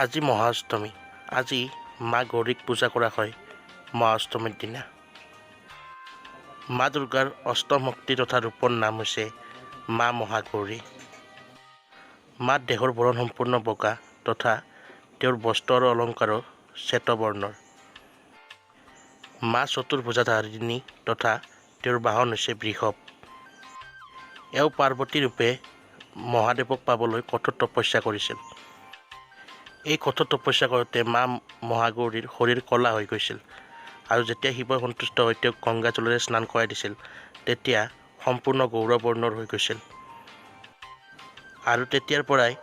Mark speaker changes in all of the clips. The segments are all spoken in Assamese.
Speaker 1: আজি মহাষ্টমী। আজি মা গৌৰীক পূজা কৰা হয় মহাষ্টমীৰ দিনা। মা দুৰ্গাৰ অষ্টম শক্তি তথা ৰূপৰ নাম হৈছে মা মহাগৌৰী। মাৰ দেহৰ বৰণ সম্পূৰ্ণ বগা তথা তেওঁৰ বস্ত্ৰ আৰু অলংকাৰো শ্বেতবৰ্ণৰ। মা চতুৰ্ভুজাধাৰিণী তথা তেওঁৰ বাহন হৈছে বৃষভ। এওঁ পাৰ্বতী ৰূপে মহাদেৱক পাবলৈ কঠোৰ তপস্যা কৰিছিল। এই কঠোৰ তপস্যা কৰোঁতে মা মহাগৌৰীৰ শৰীৰ কলা হৈ গৈছিল আৰু যেতিয়া শিৱই সন্তুষ্ট হৈ তেওঁক গংগা জলেৰে স্নান কৰাই দিছিল তেতিয়া সম্পূৰ্ণ গৌৰবৰ্ণৰ হৈ গৈছিল আৰু তেতিয়াৰ পৰাই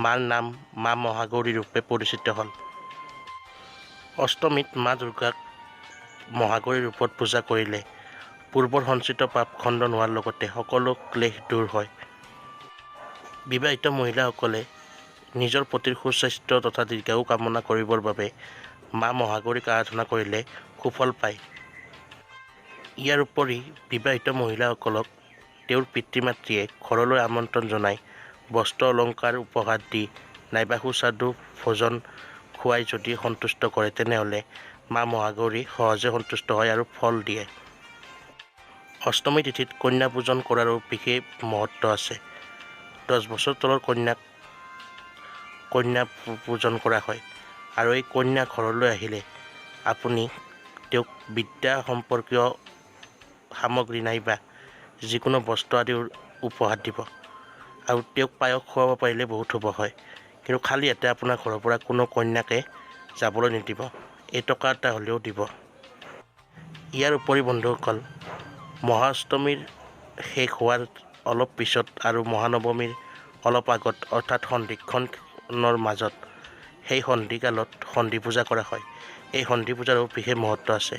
Speaker 1: মাৰ নাম মা মহাগৌৰী ৰূপে পৰিচিত হ'ল। অষ্টমীত মা দুৰ্গাক মহাগৌৰী ৰূপত পূজা কৰিলে পূৰ্বৰ সঞ্চিত পাপ খণ্ডন হোৱাৰ লগতে সকলো ক্লেশ দূৰ হয়। বিবাহিত মহিলাসকলে নিজৰ পতিৰ সুস্বাস্থ্য তথা দীৰ্ঘায়ু কামনা কৰিবৰ বাবে মা মহাগৌৰীক আৰাধনা কৰিলে সুফল পায়। ইয়াৰ উপৰি বিবাহিত মহিলাসকলক তেওঁৰ পিতৃ মাতৃয়ে ঘৰলৈ আমন্ত্ৰণ জনাই বস্ত্ৰ অলংকাৰ উপহাৰ দি নাইবা সুস্বাদু ভোজন খুৱাই যদি সন্তুষ্ট কৰে তেনেহ'লে মা মহাগৌৰী সহজে সন্তুষ্ট হয় আৰু ফল দিয়ে। অষ্টমী তিথিত কন্যা পূজন কৰাৰো বিশেষ মহত্ব আছে। 10 বছৰ তলৰ কন্যা পূজন কৰা হয় আৰু এই কন্যা ঘৰলৈ আহিলে আপুনি তেওঁক বিদ্যা সম্পৰ্কীয় সামগ্ৰী নাইবা যিকোনো বস্ত্ৰ আদি উপহাৰ দিব আৰু তেওঁক পায়স খুৱাব পাৰিলে বহুত শুভ হয়। কিন্তু খালী হাতে আপোনাৰ ঘৰৰ পৰা কোনো কন্যাকে যাবলৈ নিদিব, এই টকা এটা হ'লেও দিব। ইয়াৰ উপৰি বন্ধুসকল, মহাষ্টমীৰ শেষ হোৱাৰ অলপ পিছত আৰু মহানৱমীৰ অলপ আগত অৰ্থাৎ সন্ধিক্ষণৰ মাজত সেই সন্ধিকালত সন্ধি পূজা কৰা হয়। এই সন্ধি পূজাৰো বিশেষ মহত্ব আছে।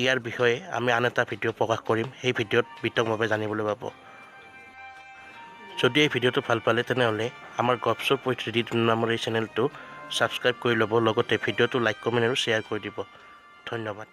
Speaker 1: ইয়াৰ বিষয়ে আমি আন এটা ভিডিঅ' প্ৰকাশ কৰিম, সেই ভিডিঅ'ত বিতংভাৱে জানিবলৈ পাব। যদি এই ভিডিঅ'টো ভাল পালে তেনেহ'লে আমাৰ গপচ উইথ ৰিদিম নামৰ এই চেনেলটো ছাবস্ক্ৰাইব কৰি ল'ব, লগতে ভিডিঅ'টো লাইক কমেণ্ট আৰু শ্বেয়াৰ কৰি দিব। ধন্যবাদ।